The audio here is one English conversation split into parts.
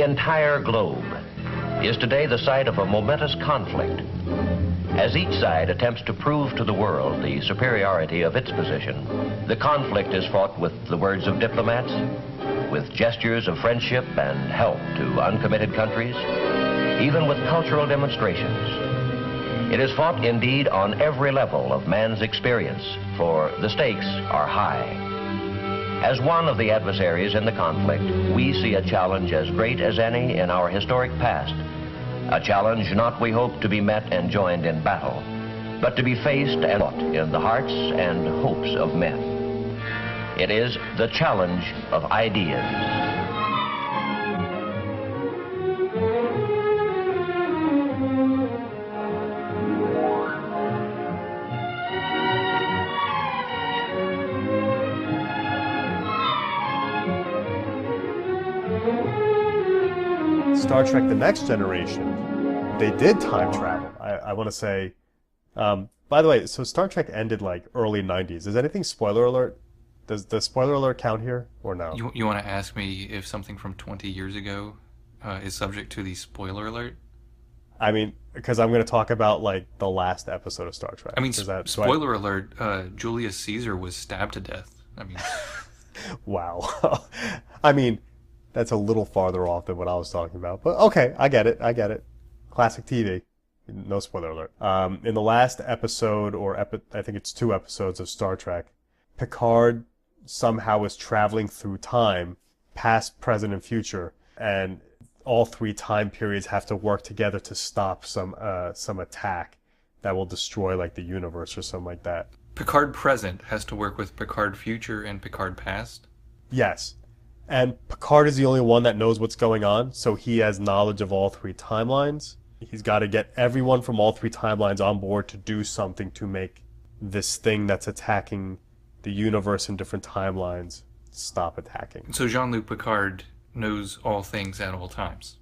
The entire globe is today the site of a momentous conflict. As each side attempts to prove to the world the superiority of its position, the conflict is fought with the words of diplomats, with gestures of friendship and help to uncommitted countries, even with cultural demonstrations. It is fought indeed on every level of man's experience, for the stakes are high. As one of the adversaries in the conflict, we see a challenge as great as any in our historic past. A challenge not, we hope, to be met and joined in battle, but to be faced and fought in the hearts and hopes of men. It is the challenge of ideas. Star Trek The Next Generation, they did time travel. I want to say, by the way, so Star Trek ended like early 90s. Is anything spoiler alert? Does the spoiler alert count here or no? You want to ask me if something from 20 years ago is subject to the spoiler alert? I mean, because I'm going to talk about like the last episode of Star Trek. I mean, spoiler alert, Julius Caesar was stabbed to death. I mean... Wow. I mean... That's a little farther off than what I was talking about. But okay, I get it. Classic TV. No spoiler alert. In the last episode, I think it's 2 episodes of Star Trek, Picard somehow is traveling through time, past, present, and future, and all 3 time periods have to work together to stop some attack that will destroy like the universe or something like that. Picard present has to work with Picard future and Picard past? Yes. And Picard is the only one that knows what's going on, so he has knowledge of all 3 timelines. He's got to get everyone from all 3 timelines on board to do something to make this thing that's attacking the universe in different timelines stop attacking. So Jean-Luc Picard knows all things at all times?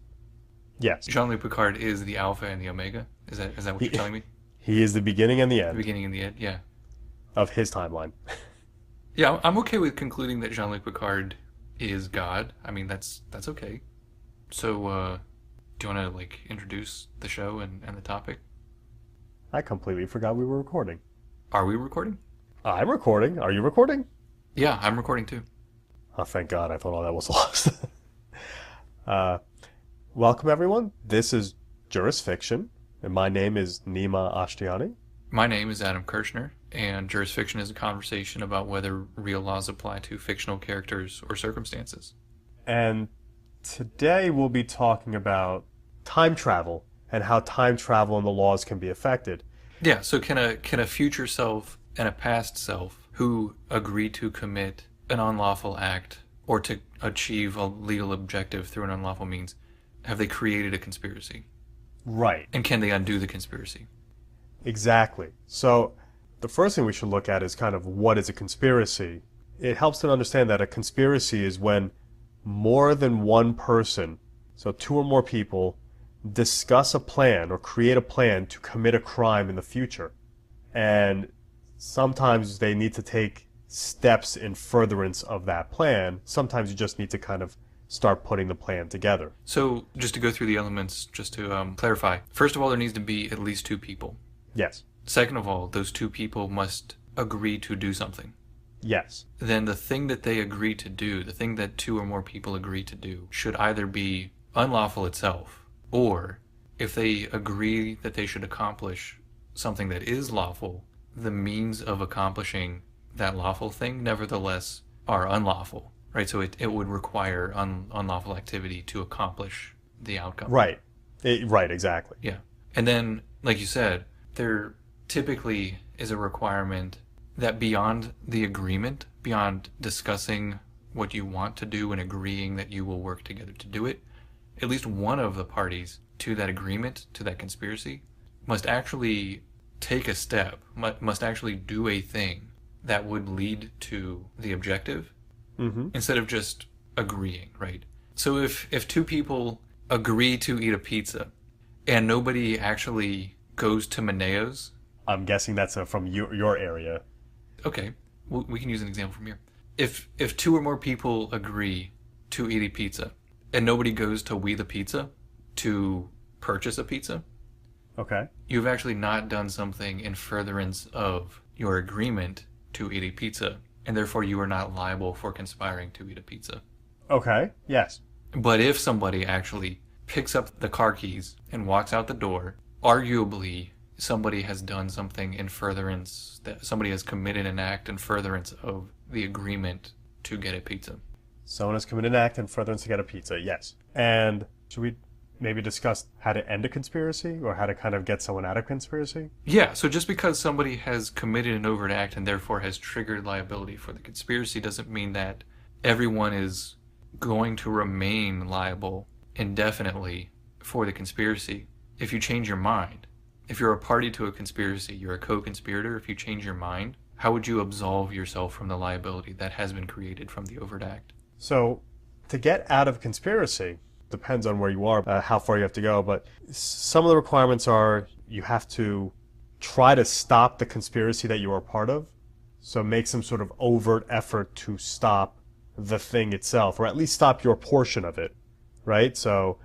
Yes. Jean-Luc Picard is the Alpha and the Omega? Is that what you're telling me? He is the beginning and the end. The beginning and the end, yeah. Of his timeline. Yeah, I'm okay with concluding that Jean-Luc Picard is God. I mean, that's okay. So, do you want to, like, introduce the show and the topic? I completely forgot we were recording. Are we recording? I'm recording. Are you recording? Yeah, I'm recording too. Oh, thank God. I thought all that was lost. Welcome, everyone. This is Jurisfiction, and my name is Nima Ashtiani. My name is Adam Kirshner, and Jurisfiction is a conversation about whether real laws apply to fictional characters or circumstances. And today we'll be talking about time travel and how time travel and the laws can be affected. Yeah, so can a future self and a past self who agree to commit an unlawful act or to achieve a legal objective through an unlawful means, have they created a conspiracy? Right. And can they undo the conspiracy? Exactly. So the first thing we should look at is kind of what is a conspiracy. It helps to understand that a conspiracy is when more than one person, so 2 or more people, discuss a plan or create a plan to commit a crime in the future. And sometimes they need to take steps in furtherance of that plan. Sometimes you just need to kind of start putting the plan together. So just to go through the elements, just to clarify. First of all, there needs to be at least 2 people. Yes. Second of all, those 2 people must agree to do something. Yes. Then the thing that they agree to do, the thing that 2 or more people agree to do, should either be unlawful itself, or if they agree that they should accomplish something that is lawful, the means of accomplishing that lawful thing nevertheless are unlawful, right? So it would require unlawful activity to accomplish the outcome. Right. Right, exactly. Yeah. And then, like you said, there typically is a requirement that beyond the agreement, beyond discussing what you want to do and agreeing that you will work together to do it, at least one of the parties to that agreement, to that conspiracy, must actually take a step, must actually do a thing that would lead to the objective, instead of just agreeing, right? So if 2 people agree to eat a pizza and nobody actually goes to Maneo's. I'm guessing that's from your area. Okay, we can use an example from here. If 2 or more people agree to eat a pizza and nobody goes to We the Pizza to purchase a pizza, Okay. you've actually not done something in furtherance of your agreement to eat a pizza, and therefore you are not liable for conspiring to eat a pizza. Okay. Yes. But if somebody actually picks up the car keys and walks out the door, arguably somebody has done something in furtherance, that somebody has committed an act in furtherance of the agreement to get a pizza. Someone has committed an act in furtherance to get a pizza. Yes. And should we maybe discuss how to end a conspiracy or how to kind of get someone out of conspiracy? Yeah, so just because somebody has committed an overt act and therefore has triggered liability for the conspiracy doesn't mean that everyone is going to remain liable indefinitely for the conspiracy. If you change your mind, if you're a party to a conspiracy, you're a co-conspirator, if you change your mind, how would you absolve yourself from the liability that has been created from the overt act? So to get out of conspiracy, depends on where you are, how far you have to go, but some of the requirements are you have to try to stop the conspiracy that you are part of. So make some sort of overt effort to stop the thing itself, or at least stop your portion of it, right? So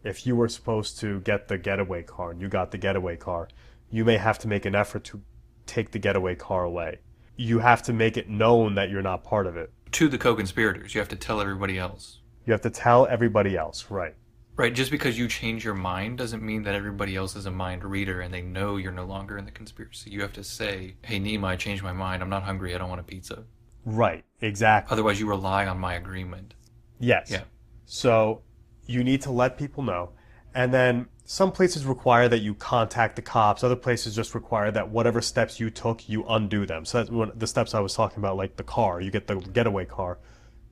if you were supposed to get the getaway car and you got the getaway car, you may have to make an effort to take the getaway car away. You have to make it known that you're not part of it. To the co-conspirators, you have to tell everybody else. You have to tell everybody else, right? Right, just because you change your mind doesn't mean that everybody else is a mind reader and they know you're no longer in the conspiracy. You have to say, hey, Nima, I changed my mind. I'm not hungry. I don't want a pizza. Right, exactly. Otherwise, you rely on my agreement. Yes. Yeah. So you need to let people know. And then some places require that you contact the cops. Other places just require that whatever steps you took, you undo them. So that's one, the steps I was talking about, like the car. You get the getaway car.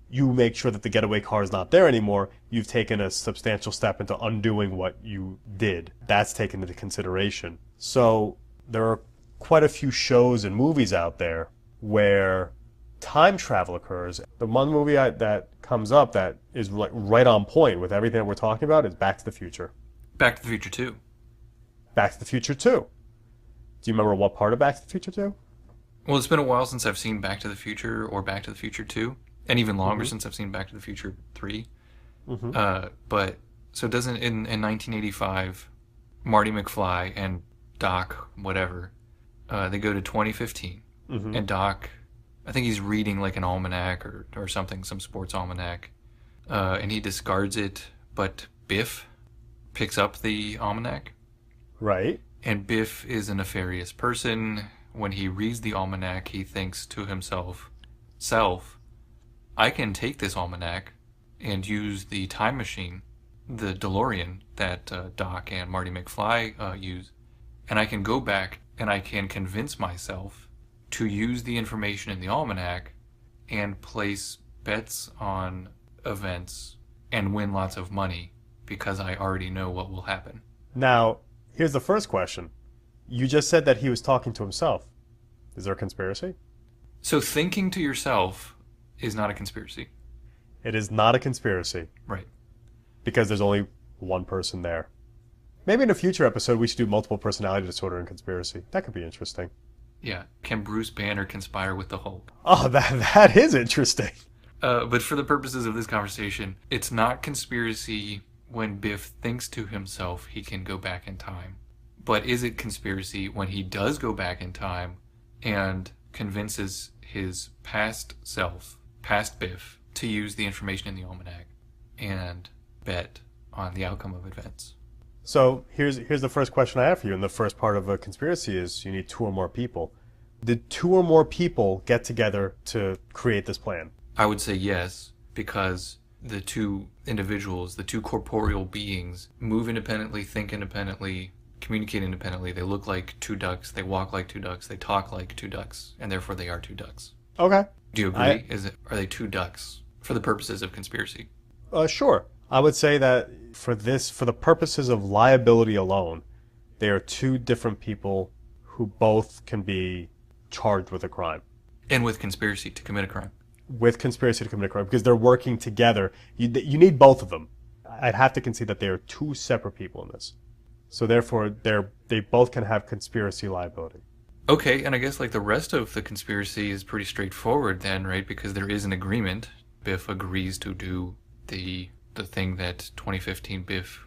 You make sure that the getaway car is not there anymore. You've taken a substantial step into undoing what you did. That's taken into consideration. So there are quite a few shows and movies out there where time travel occurs. The one movie that comes up that is like right on point with everything that we're talking about is Back to the Future. Back to the Future 2. Back to the Future 2. Do you remember what part of Back to the Future 2? Well, it's been a while since I've seen Back to the Future or Back to the Future 2. And even longer since I've seen Back to the Future 3. But, so doesn't, in 1985, Marty McFly and Doc, whatever, they go to 2015. And Doc, I think he's reading like an almanac or something, some sports almanac. And he discards it, but Biff picks up the almanac. Right. And Biff is a nefarious person. When he reads the almanac, he thinks to himself, I can take this almanac and use the time machine, the DeLorean that Doc and Marty McFly use, and I can go back and I can convince myself to use the information in the almanac and place bets on events and win lots of money because I already know what will happen. Now, here's the first question. You just said that he was talking to himself. Is there a conspiracy? So thinking to yourself is not a conspiracy. It is not a conspiracy. Right. Because there's only one person there. Maybe in a future episode we should do multiple personality disorder and conspiracy. That could be interesting. Yeah. Can Bruce Banner conspire with the Hulk? Oh, that is interesting. But for the purposes of this conversation, it's not conspiracy when Biff thinks to himself he can go back in time. But is it conspiracy when he does go back in time and convinces his past self, past Biff, to use the information in the almanac and bet on the outcome of events? So here's the first question I have for you. And the first part of a conspiracy is you need 2 or more people. Did 2 or more people get together to create this plan? I would say yes, because the 2 individuals, the 2 corporeal beings, move independently, think independently, communicate independently. They look like 2 ducks, they walk like 2 ducks, they talk like 2 ducks, and therefore they are 2 ducks. Okay. Do you agree? Are they 2 ducks for the purposes of conspiracy? Sure. I would say that for the purposes of liability alone, they are 2 different people who both can be charged with a crime. And with conspiracy to commit a crime. With conspiracy to commit a crime, because they're working together. You need both of them. I'd have to concede that they are 2 separate people in this. So therefore, they both can have conspiracy liability. Okay, and I guess like the rest of the conspiracy is pretty straightforward then, right? Because there is an agreement. Biff agrees to do the the thing that 2015 Biff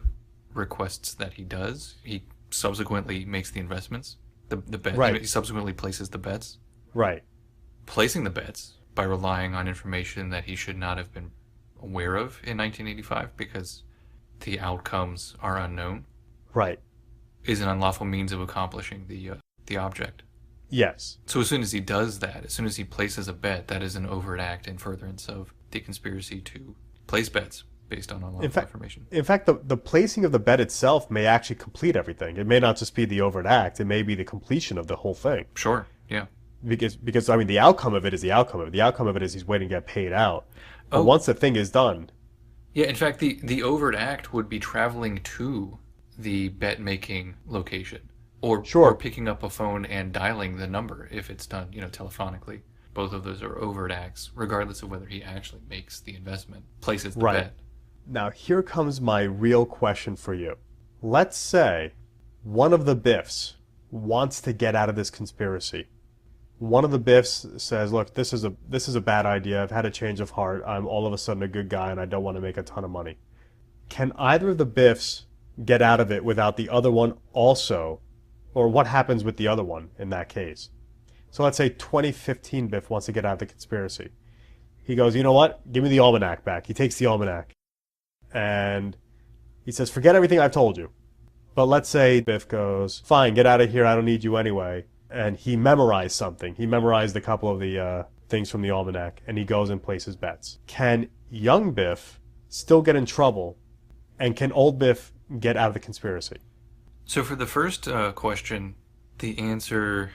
requests that he does. He subsequently makes the investments, the bet. Right. He subsequently places the bets. Right. Placing the bets by relying on information that he should not have been aware of in 1985 because the outcomes are unknown. Right. Is an unlawful means of accomplishing the object. Yes. So as soon as he does that, as soon as he places a bet, that is an overt act in furtherance of the conspiracy to place bets based on unlawful information. In fact, the placing of the bet itself may actually complete everything. It may not just be the overt act. It may be the completion of the whole thing. Sure, yeah. Because I mean, the outcome of it is the outcome of it. The outcome of it is he's waiting to get paid out. But once the thing is done... Yeah, in fact, the overt act would be traveling to the bet-making location. Or picking up a phone and dialing the number if it's done, telephonically. Both of those are overt acts, regardless of whether he actually makes the investment, places the bet. Now, here comes my real question for you. Let's say one of the Biffs wants to get out of this conspiracy. One of the Biffs says, look, this is a bad idea. I've had a change of heart. I'm all of a sudden a good guy and I don't want to make a ton of money. Can either of the Biffs get out of it without the other one also? Or what happens with the other one in that case? So let's say 2015 Biff wants to get out of the conspiracy. He goes, you know what? Give me the almanac back. He takes the almanac. And he says, forget everything I've told you. But let's say Biff goes, fine, get out of here. I don't need you anyway. And he memorized something. He memorized a couple of the things from the almanac. And he goes and places bets. Can young Biff still get in trouble? And can old Biff get out of the conspiracy? So for the first question, the answer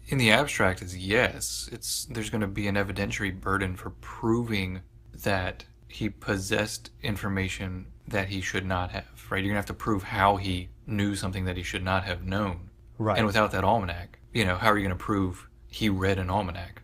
in the abstract is yes. There's going to be an evidentiary burden for proving that he possessed information that he should not have, right? You're going to have to prove how he knew something that he should not have known. Right. And without that almanac, how are you going to prove he read an almanac?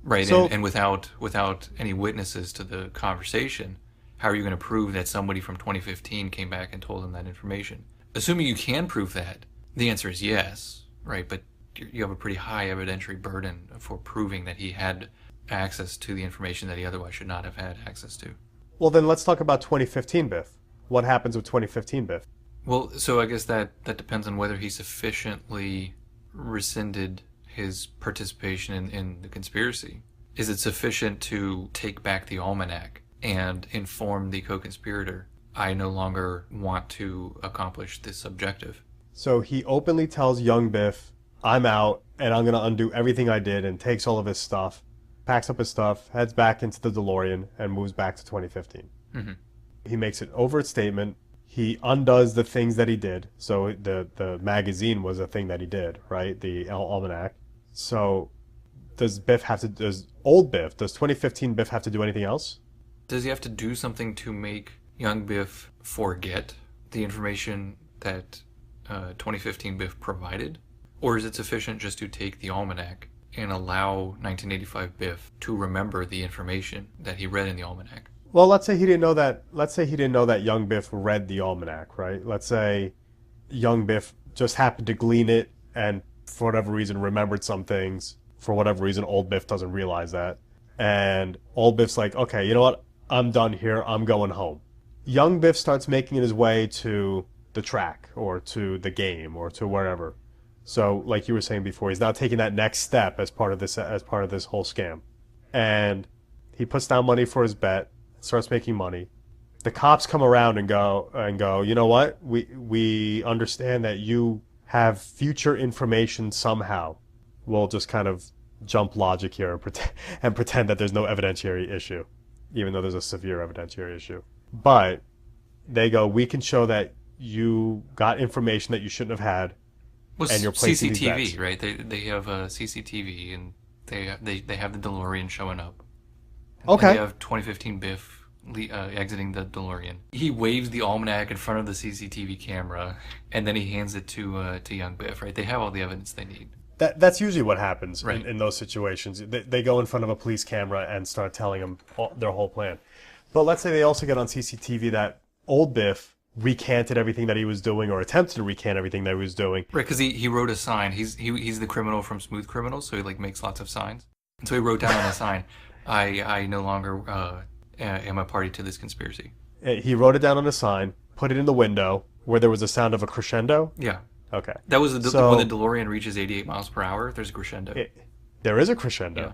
Right. So, and without any witnesses to the conversation, how are you going to prove that somebody from 2015 came back and told him that information? Assuming you can prove that, the answer is yes, right? But you have a pretty high evidentiary burden for proving that he had access to the information that he otherwise should not have had access to. Well, then let's talk about 2015 Biff. What happens with 2015 Biff? Well, so I guess that depends on whether he sufficiently rescinded his participation in the conspiracy. Is it sufficient to take back the almanac and inform the co-conspirator, I no longer want to accomplish this objective? So he openly tells young Biff, I'm out, and I'm going to undo everything I did, and takes all of his stuff, packs up his stuff, heads back into the DeLorean, and moves back to 2015. Mm-hmm. He makes an overt statement. He undoes the things that he did. So the magazine was a thing that he did, right? The almanac. So does old Biff, does 2015 Biff have to do anything else? Does he have to do something to make young Biff forget the information that 2015 Biff provided? Or is it sufficient just to take the almanac and allow 1985 Biff to remember the information that he read in the almanac? Well, let's say he didn't know that young Biff read the almanac, right? Let's say young Biff just happened to glean it and for whatever reason remembered some things. For whatever reason, old Biff doesn't realize that. And old Biff's like, okay, you know what? I'm done here. I'm going home. Young Biff starts making his way to the track or to the game or to wherever. So, like you were saying before, he's now taking that next step as part of this whole scam. And he puts down money for his bet, starts making money. The cops come around and go, you know what? We understand that you have future information somehow. We'll just kind of jump logic here and pretend that there's no evidentiary issue, even though there's a severe evidentiary issue. But they go, we can show that you got information that you shouldn't have had, and you're placing CCTV, these bets. right? They have a CCTV, and they have the DeLorean showing up. Okay. And they have 2015 Biff exiting the DeLorean. He waves the almanac in front of the CCTV camera, and then he hands it to young Biff, right? They have all the evidence they need. That's usually what happens right. in those situations. They go in front of a police camera and start telling them their whole plan. But let's say they also get on CCTV that old Biff recanted everything that he was doing or attempted to recant everything that he was doing. Right, because he wrote a sign. He's the criminal from Smooth Criminals, so he makes lots of signs. And so he wrote down on a sign, I no longer am a party to this conspiracy. He wrote it down on a sign, put it in the window where there was a sound of a crescendo. Yeah. Okay. That was So- when the DeLorean reaches 88 miles per hour. There's a crescendo. There is a crescendo. Yeah.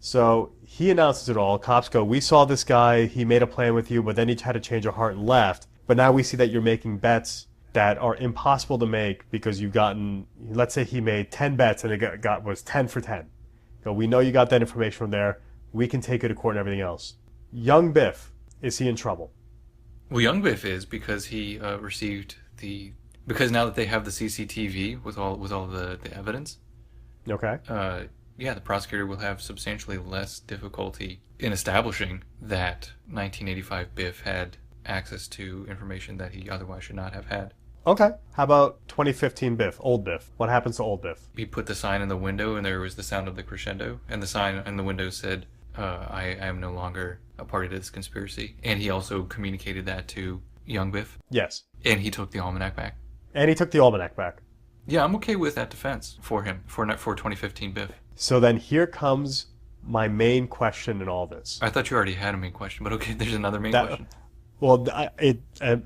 So he announces it all. Cops go, we saw this guy. He made a plan with you, but then he had to change your heart and left. But now we see that you're making bets that are impossible to make because you've gotten, let's say he made 10 bets and it was 10 for 10. So we know you got that information from there. We can take you to court and everything else. Young Biff, is he in trouble? Well, young Biff is because he received because now that they have the CCTV with all the evidence, Okay. the prosecutor will have substantially less difficulty in establishing that 1985 Biff had access to information that he otherwise should not have had. Okay. How about 2015 Biff, old Biff? What happens to old Biff? He put the sign in the window and there was the sound of the crescendo, and the sign in the window said, I am no longer a party to this conspiracy. And he also communicated that to young Biff, Yes. and he took the almanac back. And he took the almanac back. Yeah, I'm okay with that defense for him, for 2015 Biff. So then here comes my main question in all this. I thought you already had a main question, but okay, there's another main question. Well,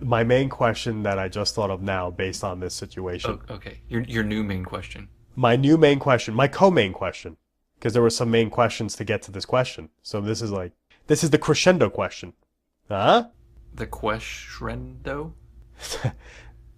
my main question that I just thought of now based on this situation. Oh, okay, your new main question. My new main question, my co-main question, because there were some main questions to get to this question. So this is the crescendo question. Huh? The crescendo?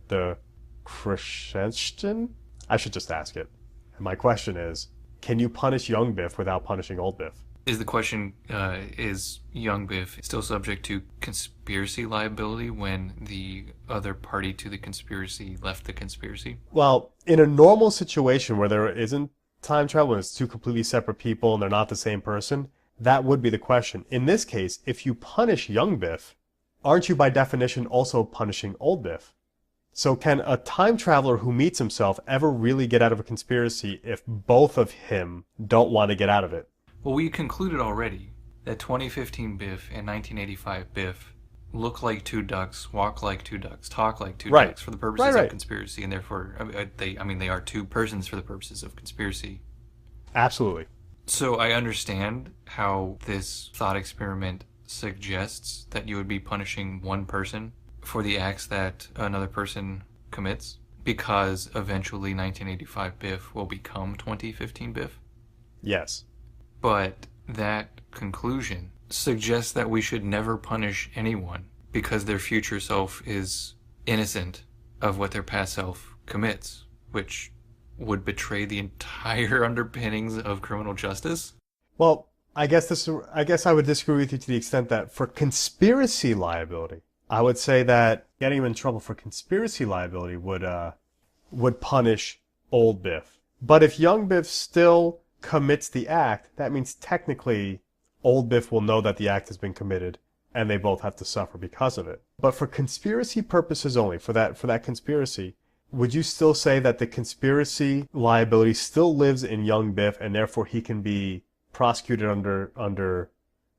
The crescendo? I should just ask it. And my question is, can you punish young Biff without punishing old Biff? Is the question, is young Biff still subject to conspiracy liability when the other party to the conspiracy left the conspiracy? Well, in a normal situation where there isn't time travel and it's two completely separate people and they're not the same person, that would be the question. In this case, if you punish young Biff, aren't you by definition also punishing old Biff? So can a time traveler who meets himself ever really get out of a conspiracy if both of him don't want to get out of it? Well, we concluded already that 2015 Biff and 1985 Biff look like two ducks, walk like two ducks, talk like two Right. ducks for the purposes Right. of conspiracy, and therefore they are two persons for the purposes of conspiracy. Absolutely. So I understand how this thought experiment suggests that you would be punishing one person for the acts that another person commits, because eventually 1985 Biff will become 2015 Biff. Yes. But that conclusion suggests that we should never punish anyone because their future self is innocent of what their past self commits, which would betray the entire underpinnings of criminal justice. Well, I guess I would disagree with you to the extent that for conspiracy liability, I would say that getting him in trouble for conspiracy liability would punish old Biff. But if young Biff still commits the act, that means technically old Biff will know that the act has been committed and they both have to suffer because of it. But for conspiracy purposes only, for that conspiracy, would you still say that the conspiracy liability still lives in young Biff and therefore he can be prosecuted under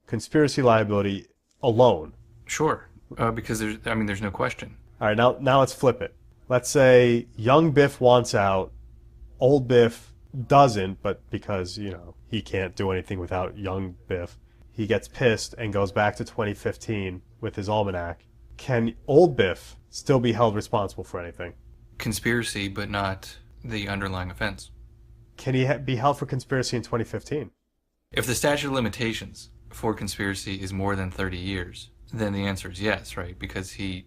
conspiracy liability alone? Sure, because there's no question. All right, now let's flip it. Let's say young Biff wants out, old Biff doesn't, but because, he can't do anything without young Biff, he gets pissed and goes back to 2015 with his almanac. Can old Biff still be held responsible for anything? Conspiracy, but not the underlying offense. Can he be held for conspiracy in 2015? If the statute of limitations for conspiracy is more than 30 years, then the answer is yes, right? Because he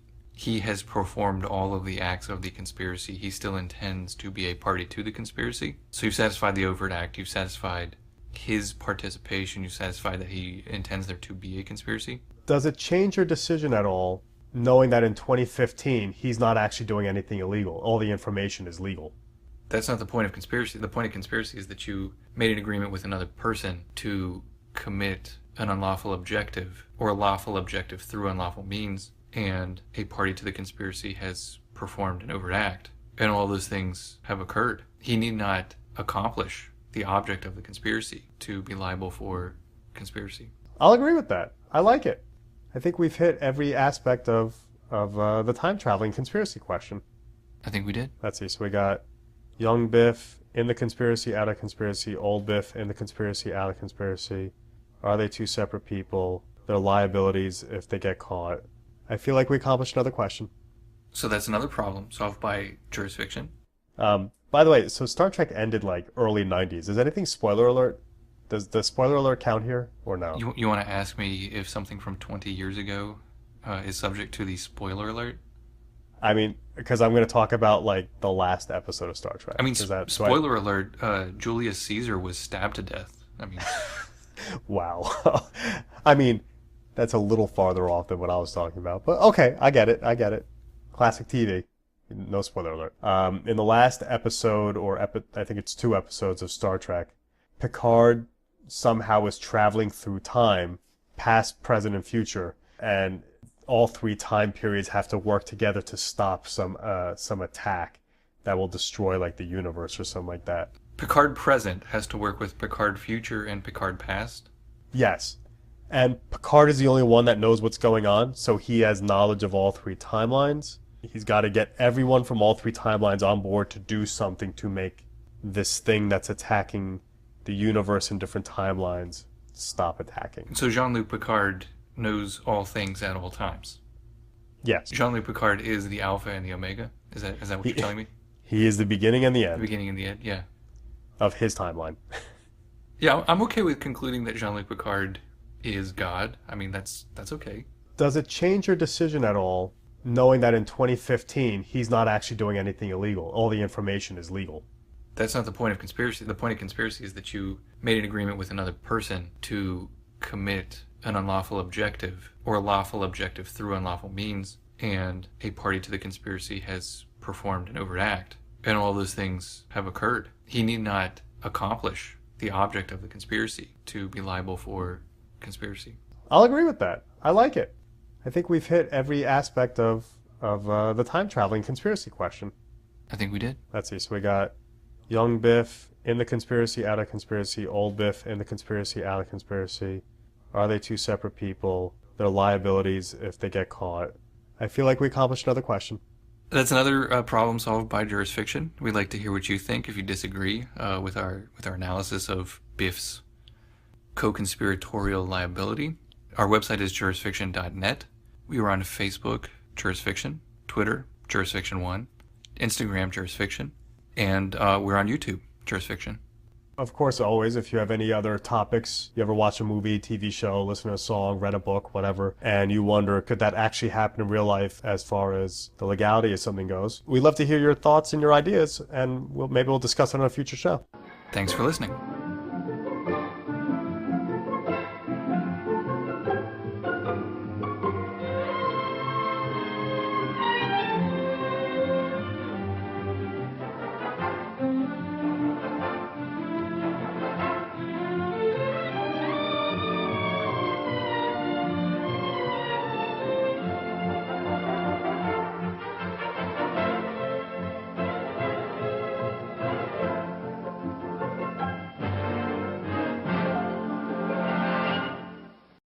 has performed all of the acts of the conspiracy. He still intends to be a party to the conspiracy. So you've satisfied the overt act. You've satisfied his participation. You've satisfied that he intends there to be a conspiracy. Does it change your decision at all, knowing that in 2015 he's not actually doing anything illegal? All the information is legal. That's not the point of conspiracy. The point of conspiracy is that you made an agreement with another person to commit an unlawful objective, or a lawful objective through unlawful means, and a party to the conspiracy has performed an overt act, and all those things have occurred. He need not accomplish the object of the conspiracy to be liable for conspiracy. I'll agree with that. I like it. I think we've hit every aspect of the time traveling conspiracy question. I think we did. Let's see. So we got young Biff in the conspiracy, out of conspiracy, old Biff in the conspiracy, out of conspiracy. Are they two separate people? Their liabilities if they get caught. I feel like we accomplished another question. So that's another problem solved by jurisdiction. By the way, so Star Trek ended like early 90s. Is anything spoiler alert? Does the spoiler alert count here or no? You want to ask me if something from 20 years ago is subject to the spoiler alert? I mean, because I'm going to talk about like the last episode of Star Trek. I mean, Does spoiler alert, Julius Caesar was stabbed to death. I mean, Wow. I mean, that's a little farther off than what I was talking about. But okay, I get it. I get it. Classic TV. No spoiler alert. In the last episode, I think it's 2 episodes of Star Trek, Picard somehow is traveling through time, past, present, and future, and all 3 time periods have to work together to stop some attack that will destroy like the universe or something like that. Picard present has to work with Picard future and Picard past. Yes. And Picard is the only one that knows what's going on, so he has knowledge of all 3 timelines. He's got to get everyone from all 3 timelines on board to do something to make this thing that's attacking the universe in different timelines stop attacking. So Jean-Luc Picard knows all things at all times. Yes. Jean-Luc Picard is the Alpha and the Omega. Is that what you're telling me? He is the beginning and the The end beginning and the end, yeah. of his timeline. Yeah, I'm okay with concluding that Jean-Luc Picard is God. I mean, that's okay. Does it change your decision at all, knowing that in 2015 he's not actually doing anything illegal? All the information is legal. That's not the point of conspiracy. The point of conspiracy is that you made an agreement with another person to commit an unlawful objective or a lawful objective through unlawful means, and a party to the conspiracy has performed an overt act, and all those things have occurred. He need not accomplish the object of the conspiracy to be liable for conspiracy. I'll agree with that. I like it. I think we've hit every aspect of the time traveling conspiracy question. I think we did. Let's see. So we got young Biff in the conspiracy, out of conspiracy. Old Biff in the conspiracy, out of conspiracy. Are they 2 separate people? Their liabilities if they get caught. I feel like we accomplished another question. That's another problem solved by jurisdiction. We'd like to hear what you think if you disagree with our analysis of Biff's co-conspiratorial liability. Our website is jurisfiction.net. We are on Facebook, Jurisfiction, Twitter, Jurisfiction1, Instagram, Jurisfiction, and we're on YouTube, Jurisfiction. Of course, always, if you have any other topics, you ever watch a movie, TV show, listen to a song, read a book, whatever, and you wonder, could that actually happen in real life as far as the legality of something goes? We'd love to hear your thoughts and your ideas, and maybe we'll discuss it on a future show. Thanks for listening.